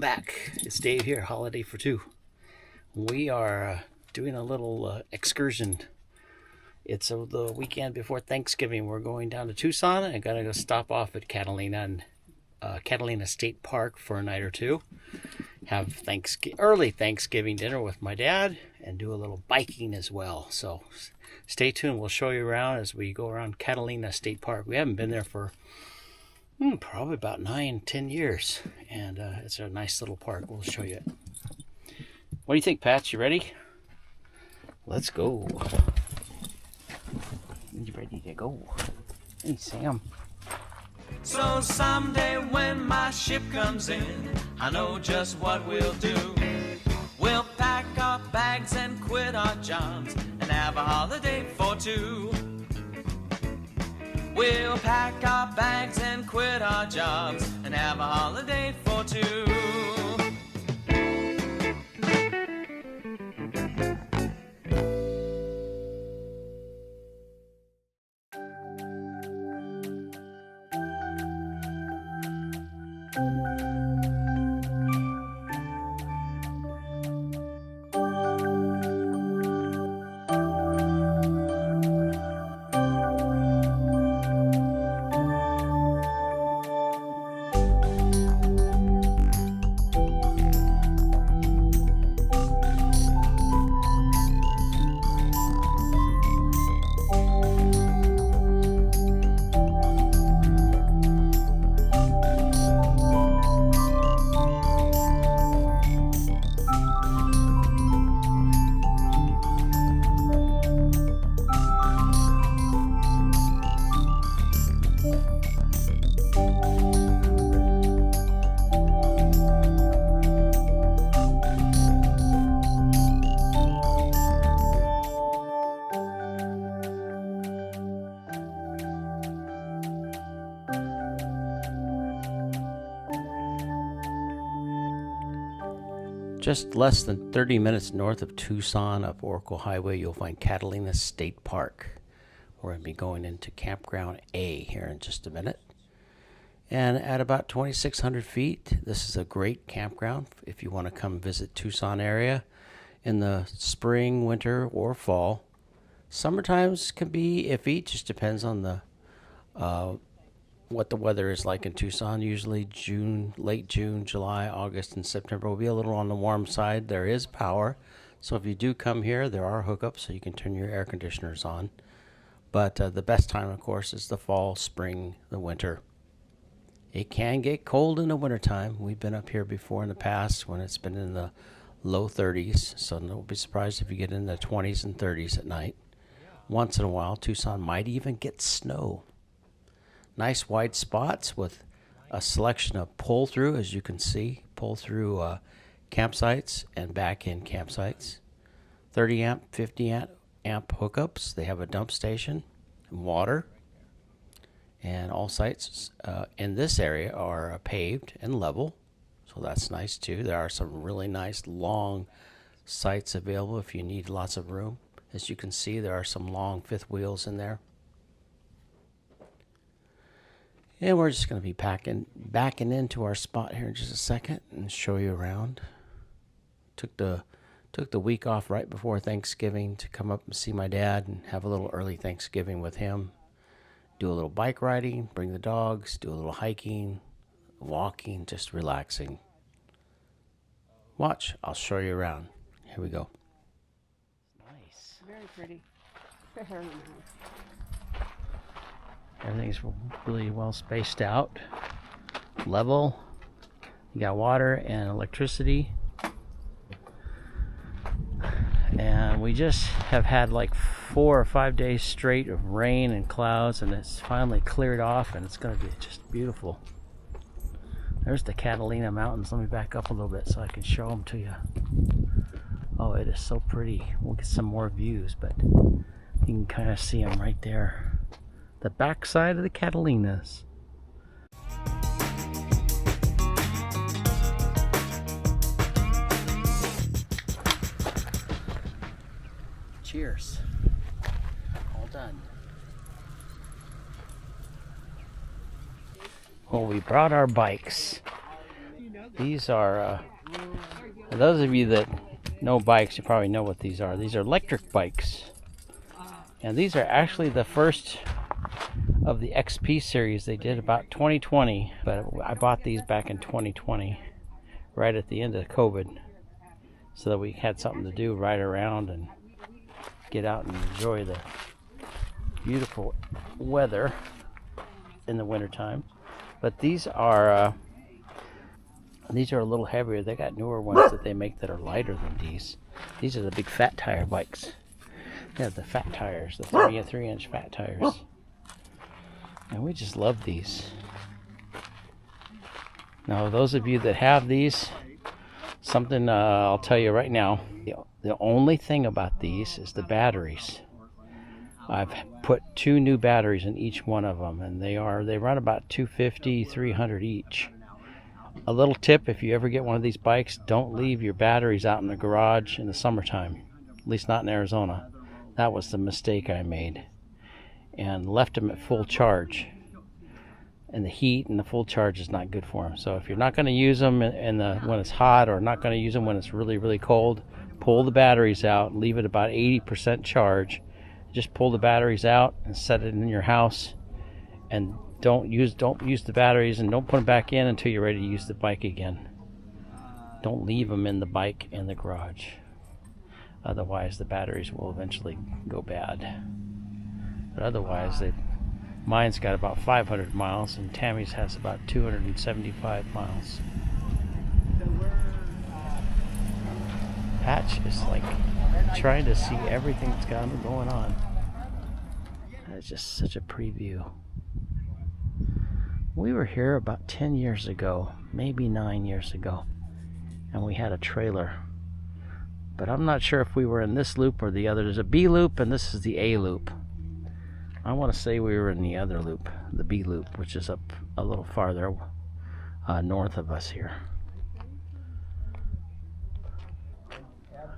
back. It's Dave here, Holiday for Two. We are doing a little excursion. It's the weekend before Thanksgiving. We're going down to Tucson and gonna go stop off at Catalina State Park for a night or two. Have early Thanksgiving dinner with my dad and do a little biking as well. So stay tuned. We'll show you around as we go around Catalina State Park. We haven't been there for probably about 9-10 years, and it's a nice little park. We'll show you it. What do you think, Pat? You ready? Let's go. You ready to go? Hey, Sam. So someday when my ship comes in, I know just what we'll do. We'll pack our bags and quit our jobs and have a holiday for two. We'll pack our bags and quit our jobs and have a holiday for two. Just less than 30 minutes north of Tucson up Oracle Highway, you'll find Catalina State Park. We're going to be going into Campground A here in just a minute. And at about 2,600 feet, this is a great campground if you want to come visit Tucson area in the spring, winter, or fall. Summertimes can be iffy, just depends on the what the weather is like in Tucson. Usually late June, July, August, and September will be a little on the warm side. There is power, so if you do come here, there are hookups so you can turn your air conditioners on. But the best time, of course, is the fall, spring, the winter. It can get cold in the wintertime. We've been up here before in the past when it's been in the low 30s, so don't be surprised if you get in the 20s and 30s at night. Once in a while, Tucson might even get snow. Nice wide spots with a selection of pull-through, as you can see, pull-through campsites and back-in campsites. 30 amp, 50 amp hookups. They have a dump station and water. And all sites in this area are paved and level, so that's nice too. There are some really nice long sites available if you need lots of room. As you can see, there are some long fifth wheels in there. And we're just going to be backing into our spot here in just a second and show you around. Took the week off right before Thanksgiving to come up and see my dad and have a little early Thanksgiving with him. Do a little bike riding, bring the dogs, do a little hiking, walking, just relaxing. Watch, I'll show you around. Here we go. Nice. Very pretty. Everything's really well spaced out, level. You got water and electricity. And we just have had like 4 or 5 days straight of rain and clouds, and it's finally cleared off, and it's going to be just beautiful. There's the Catalina Mountains. Let me back up a little bit so I can show them to you. Oh, it is so pretty. We'll get some more views, but you can kind of see them right there. The backside of the Catalinas. Cheers. All done. Well, we brought our bikes. These are, for those of you that know bikes, you probably know what these are. These are electric bikes. And these are actually the first of the XP series they did about 2020. But I bought these back in 2020, right at the end of COVID, so that we had something to do, ride around and get out and enjoy the beautiful weather in the wintertime. But these are a little heavier. They got newer ones that they make that are lighter than these. These are the big fat tire bikes. They have the fat tires, the 3-inch fat tires. And we just love these. Now, those of you that have these, something I'll tell you right now. The only thing about these is the batteries. I've put 2 new batteries in each one of them, and they run about $250, $300 each. A little tip: if you ever get one of these bikes, don't leave your batteries out in the garage in the summertime. At least not in Arizona. That was the mistake I made, and left them at full charge. And the heat and the full charge is not good for them. So if you're not going to use them when it's hot, or not going to use them when it's really, really cold, pull the batteries out, leave it about 80% charge. Just pull the batteries out and set it in your house, and don't use the batteries, and don't put them back in until you're ready to use the bike again. Don't leave them in the bike in the garage. Otherwise the batteries will eventually go bad. But otherwise, mine's got about 500 miles and Tammy's has about 275 miles. Patch is like trying to see everything that's going on. That's just such a preview. We were here about 10 years ago, maybe 9 years ago, and we had a trailer. But I'm not sure if we were in this loop or the other. There's a B loop and this is the A loop. I want to say we were in the other loop, the B loop, which is up a little farther north of us here.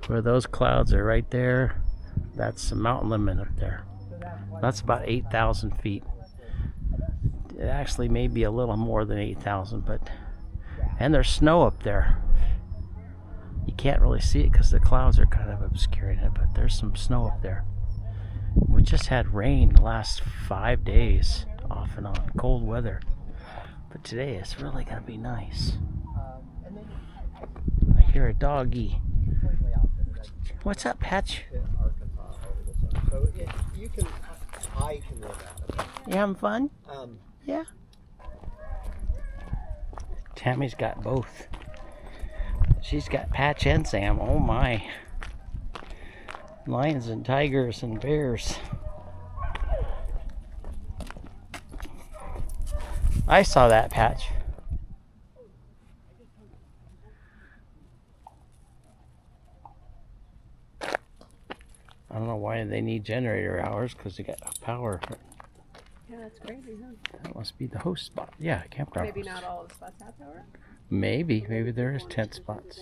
Where those clouds are right there, that's the mountain limit up there. That's about 8,000 feet. It actually may be a little more than 8,000, and there's snow up there. You can't really see it because the clouds are kind of obscuring it, but there's some snow up there. We just had rain the last 5 days, off and on, cold weather. But today it's really going to be nice. I hear a doggy. What's up, Patch? So I can live out of it. You having fun? Yeah. Tammy's got both. She's got Patch and Sam. Oh my. Lions and tigers and bears. I saw that, Patch. I don't know why they need generator hours, because they got power. Yeah, that's crazy, huh? That must be the host spot. Yeah, campground. Maybe host. not all of the spots have power. Maybe there is tent spots.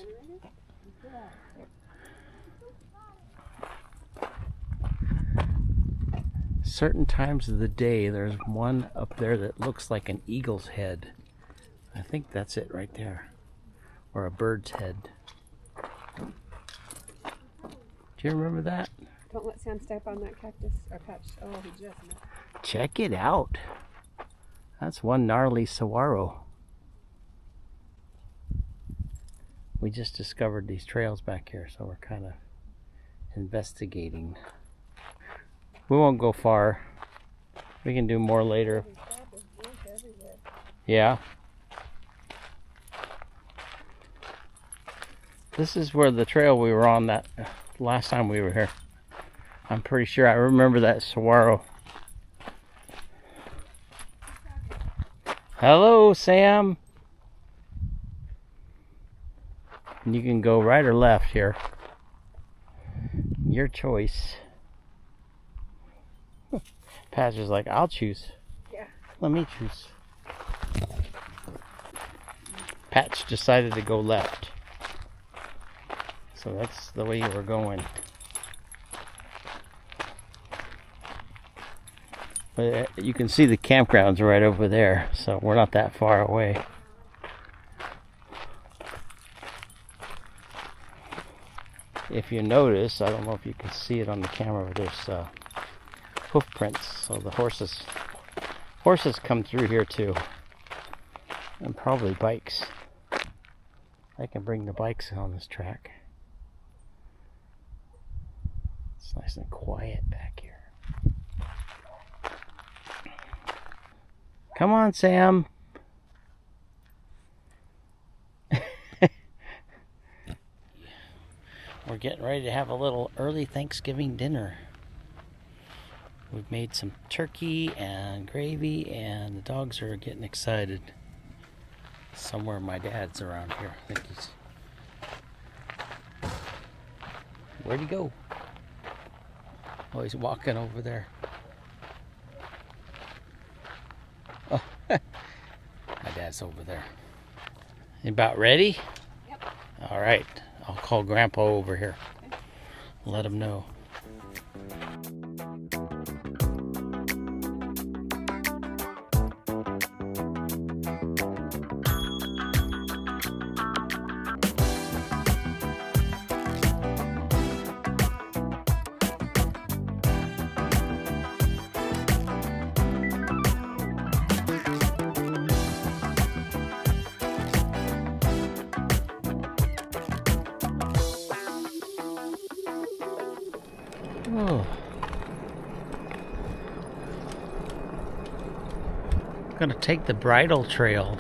Certain times of the day, there's one up there that looks like an eagle's head. I think that's it right there, or a bird's head. Do you remember that? Don't let Sam step on that cactus or Patch. Oh, he just missed. Check it out. That's one gnarly saguaro. We just discovered these trails back here, so we're kind of investigating. We won't go far. We can do more later. Yeah. This is where the trail we were on that last time we were here. I'm pretty sure I remember that saguaro. Hello, Sam. You can go right or left here. Your choice. Patch is like, I'll choose. Yeah. Let me choose. Patch decided to go left. So that's the way we're going. But you can see the campgrounds right over there, so we're not that far away. if you notice, I don't know if you can see it on the camera, but there's hoof prints. So the horses come through here too. And probably bikes. I can bring the bikes on this track. It's nice and quiet back here. Come on, Sam. We're getting ready to have a little early Thanksgiving dinner. We've made some turkey and gravy, and the dogs are getting excited. Somewhere my dad's around here. I think he's... Where'd he go? Oh, he's walking over there. Oh, my dad's over there. You about ready? Yep. All right. I'll call Grandpa over here. Let him know. Oh. I'm gonna take the bridle trail.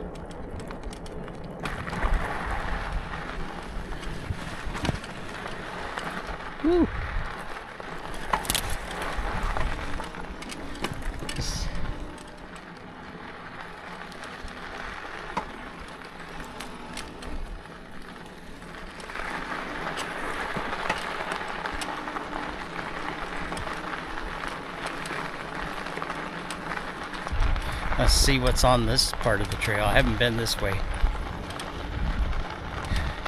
Woo. Let's see what's on this part of the trail. I haven't been this way.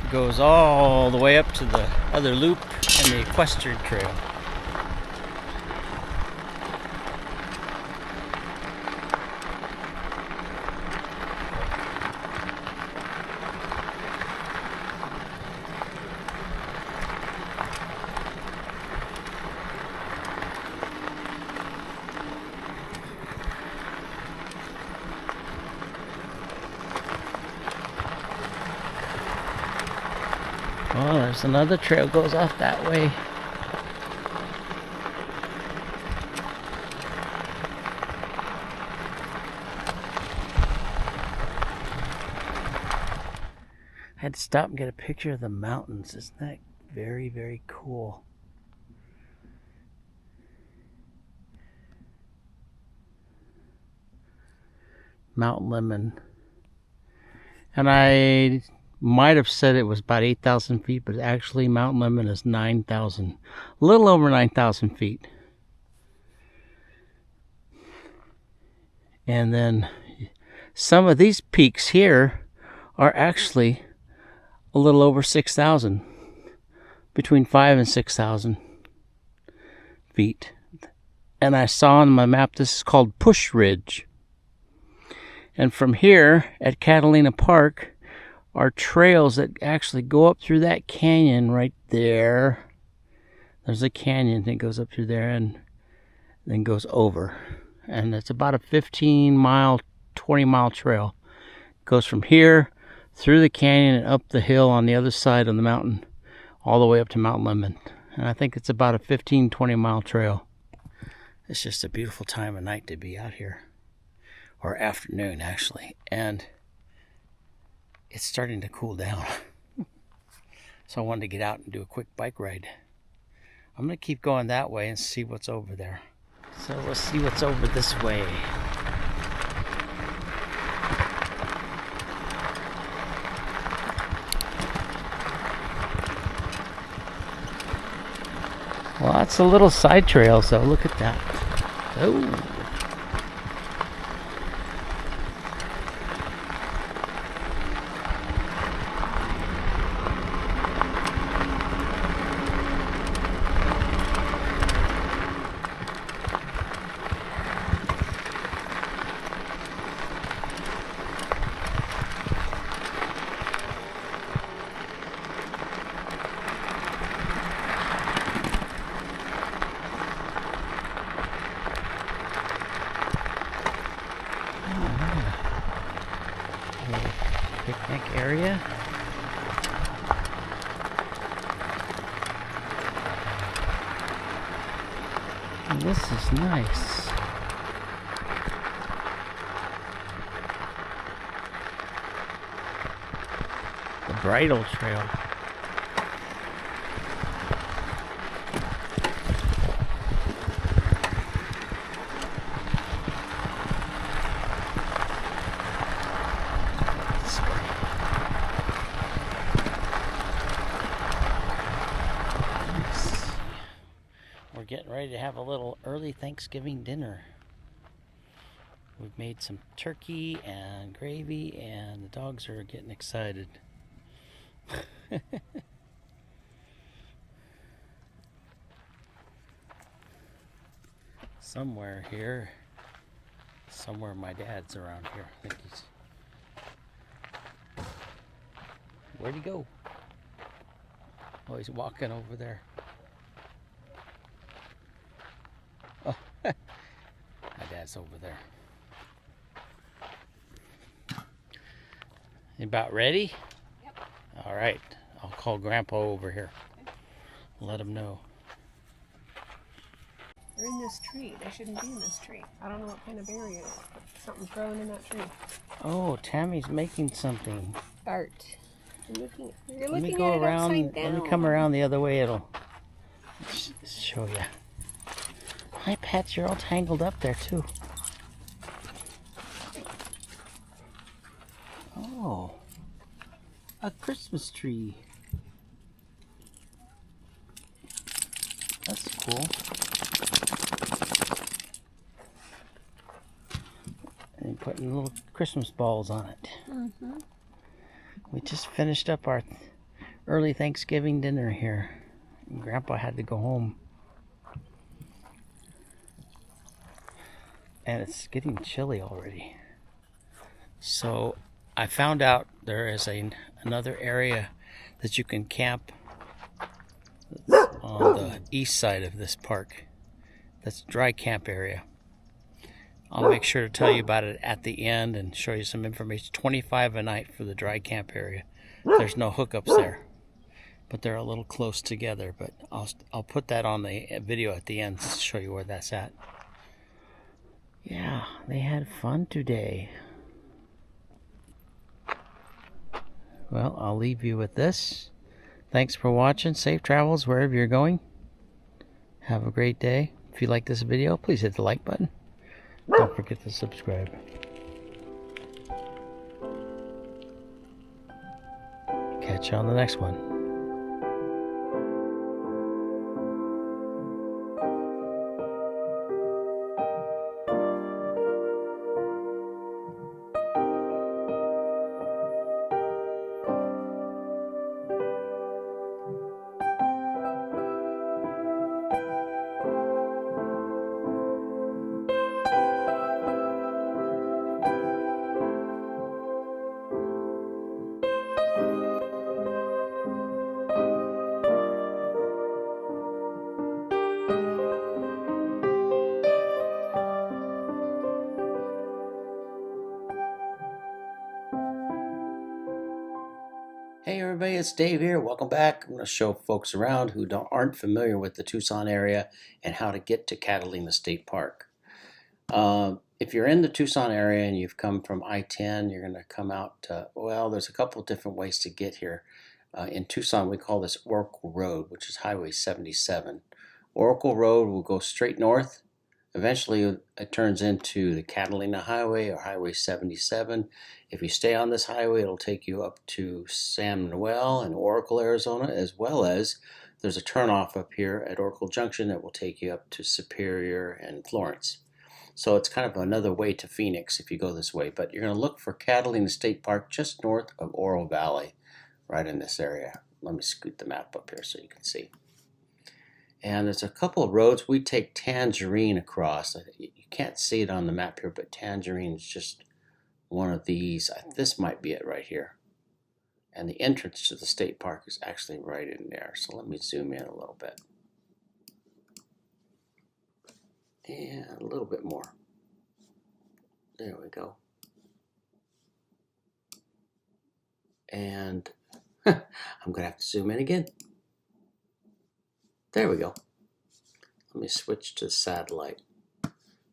It goes all the way up to the other loop and the equestrian trail. Oh, there's another trail goes off that way. I had to stop and get a picture of the mountains. Isn't that very, very cool? Mount Lemon. And I might have said it was about 8,000 feet, but actually Mount Lemon is 9,000, a little over 9,000 feet. And then some of these peaks here are actually a little over 6,000, between 5,000 and 6,000 feet. And I saw on my map this is called Push Ridge. And from here at Catalina Park are trails that actually go up through that canyon right there. There's a canyon that goes up through there and then goes over. And it's about a 15-mile, 20-mile trail. It goes from here through the canyon and up the hill on the other side of the mountain, all the way up to Mount Lemon. And I think it's about a 15, 20-mile trail. It's just a beautiful time of night to be out here. Or afternoon, actually. And it's starting to cool down. So I wanted to get out and do a quick bike ride. I'm going to keep going that way and see what's over there. So let's see what's over this way. Well, that's a little side trail, so look at that. Oh. picnic area. And this is nice. The bridle trail. We're getting ready to have a little early Thanksgiving dinner. We've made some turkey and gravy, and the dogs are getting excited. Somewhere my dad's around here. I think he's. Where'd he go? Oh, he's walking over there. Oh, my dad's over there. You about ready? Yep. All right. I'll call Grandpa over here. Let him know. They're in this tree. They shouldn't be in this tree. I don't know what kind of berry it is, but something's growing in that tree. Oh, Tammy's making something. Art. You're Let looking me go at it around. upside down. Let me come around the other way. It'll show you. Hi, Pat. You're all tangled up there too. Oh, a Christmas tree. That's cool. And putting little Christmas balls on it. Mm-hmm. We just finished up our early Thanksgiving dinner here. Grandpa had to go home. And it's getting chilly already. So I found out there is another area that you can camp on the east side of this park. That's a dry camp area. I'll make sure to tell you about it at the end and show you some information. $25 a night for the dry camp area. There's no hookups there, but they're a little close together. But I'll put that on the video at the end to show you where that's at. Yeah, they had fun today. Well, I'll leave you with this. Thanks for watching. Safe travels wherever you're going. Have a great day. If you like this video, please hit the like button. Don't forget to subscribe. Catch you on the next one. Hey everybody, it's Dave here. Welcome back. I'm going to show folks around who aren't familiar with the Tucson area and how to get to Catalina State Park. If you're in the Tucson area and you've come from I-10, you're going to come out, well, there's a couple different ways to get here. In Tucson, we call this Oracle Road, which is Highway 77. Oracle Road will go straight north. Eventually, it turns into the Catalina Highway or Highway 77. If you stay on this highway, it'll take you up to San Manuel and Oracle, Arizona, as well as there's a turnoff up here at Oracle Junction that will take you up to Superior and Florence. So it's kind of another way to Phoenix if you go this way. But you're going to look for Catalina State Park just north of Oro Valley, right in this area. Let me scoot the map up here so you can see. And there's a couple of roads. We take Tangerine across. You can't see it on the map here, but Tangerine is just one of these. This might be it right here. And the entrance to the state park is actually right in there. So let me zoom in a little bit. And a little bit more. There we go. And I'm going to have to zoom in again. There we go. Let me switch to satellite.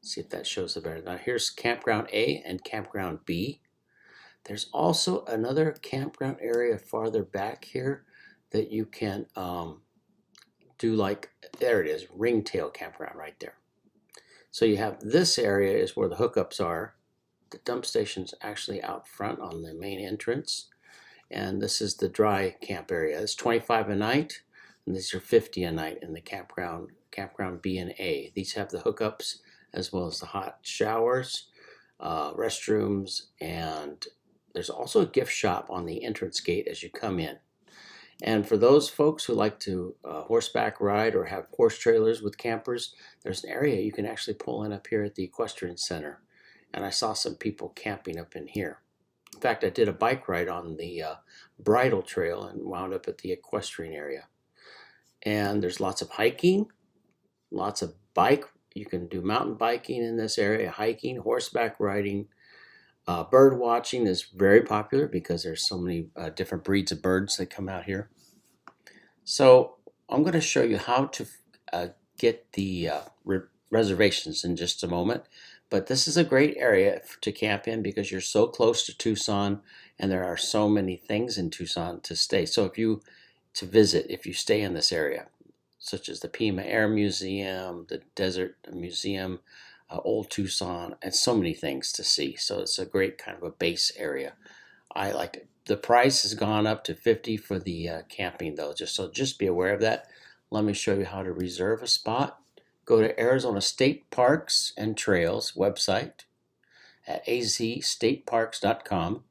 See if that shows it better. Now here's Campground A and Campground B. There's also another campground area farther back here that you can do like, there it is, Ringtail Campground right there. So you have this area is where the hookups are. The dump station's actually out front on the main entrance. And this is the dry camp area. It's $25 a night, and these are $50 a night in the Campground B and A. These have the hookups as well as the hot showers, restrooms, and there's also a gift shop on the entrance gate as you come in. And for those folks who like to horseback ride or have horse trailers with campers, there's an area you can actually pull in up here at the Equestrian Center. And I saw some people camping up in here. In fact, I did a bike ride on the bridle trail and wound up at the equestrian area. And there's lots of hiking, lots of bike. You can do mountain biking in this area, hiking, horseback riding. Bird watching is very popular because there's so many different breeds of birds that come out here. So I'm going to show you how to get the reservations in just a moment. But this is a great area to camp in because you're so close to Tucson and there are so many things in Tucson to stay. So if you stay in this area, such as the Pima Air Museum, the Desert Museum, Old Tucson, and so many things to see. So it's a great kind of a base area. I like it. The price has gone up to $50 for the camping though, just be aware of that. Let me show you how to reserve a spot. Go to Arizona State Parks and Trails website at azstateparks.com,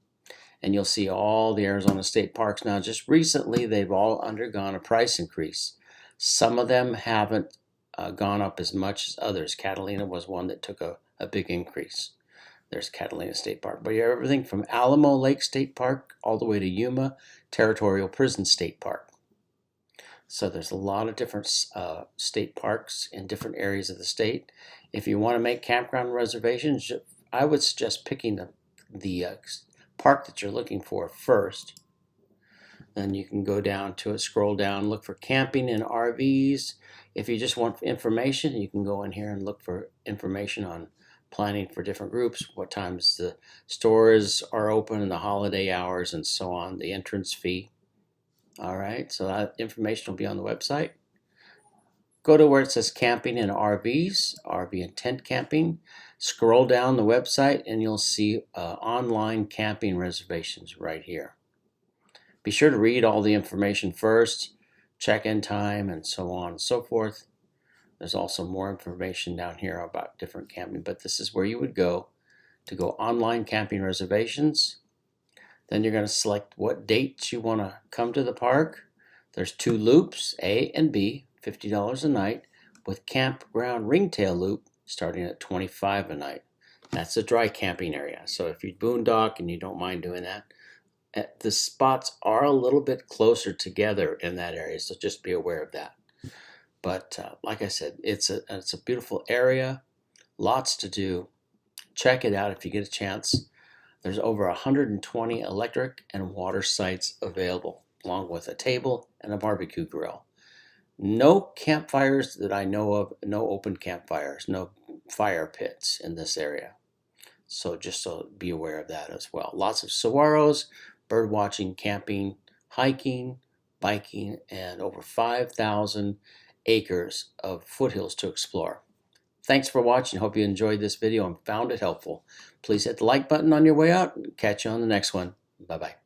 and you'll see all the Arizona state parks. Now, just recently, they've all undergone a price increase. Some of them haven't gone up as much as others. Catalina was one that took a big increase. There's Catalina State Park. But you have everything from Alamo Lake State Park all the way to Yuma Territorial Prison State Park. So there's a lot of different state parks in different areas of the state. If you want to make campground reservations, I would suggest picking the park that you're looking for first. Then you can go down to it, scroll down, look for camping and RVs. If you just want information, you can go in here and look for information on planning for different groups, what times the stores are open, and the holiday hours, and so on, the entrance fee. All right, so that information will be on the website. Go to where it says camping and RVs, RV and tent camping. Scroll down the website and you'll see online camping reservations right here. Be sure to read all the information first, check-in time, and so on and so forth. There's also more information down here about different camping, but this is where you would go to go online camping reservations. Then you're going to select what dates you want to come to the park. There's 2 loops, A and B, $50 a night, with campground ringtail loop starting at $25 a night. That's a dry camping area. So if you boondock and you don't mind doing that, the spots are a little bit closer together in that area, so just be aware of that. But like I said, it's a beautiful area, lots to do. Check it out if you get a chance. There's over 120 electric and water sites available, along with a table and a barbecue grill. No campfires that I know of, no open campfires, no fire pits in this area. So be aware of that as well. Lots of saguaros, bird watching, camping, hiking, biking, and over 5,000 acres of foothills to explore. Thanks for watching. Hope you enjoyed this video and found it helpful. Please hit the like button on your way out. Catch you on the next one. Bye-bye.